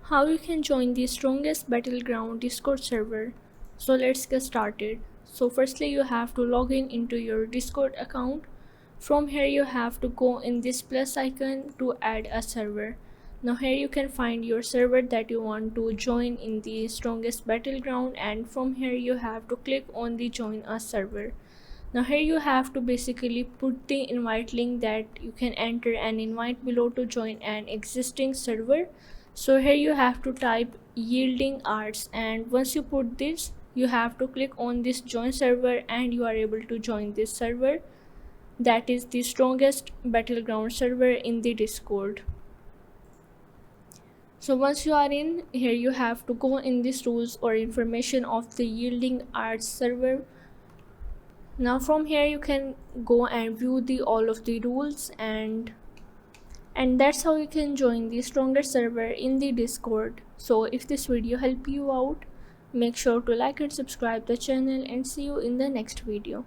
How you can join the strongest battleground Discord server. So let's get started. So firstly you have to log in into your Discord account. From here you have to go in this plus icon to add a server. Now here you can find your server that you want to join in the strongest battleground, and from here you have to click on the join a server. Now here you have to basically put the invite link that you can enter an invite below to join an existing server. So here you have to type yielding arts, and once you put this you have to click on this join server and you are able to join this server. That is the strongest battleground server in the Discord. So once you are in here you have to go in this rules or information of the yielding arts server. Now from here you can go and view the all of the rules, and that's how you can join the stronger server in the Discord. So if this video helped you out, make sure to like and subscribe the channel, and see you in the next video.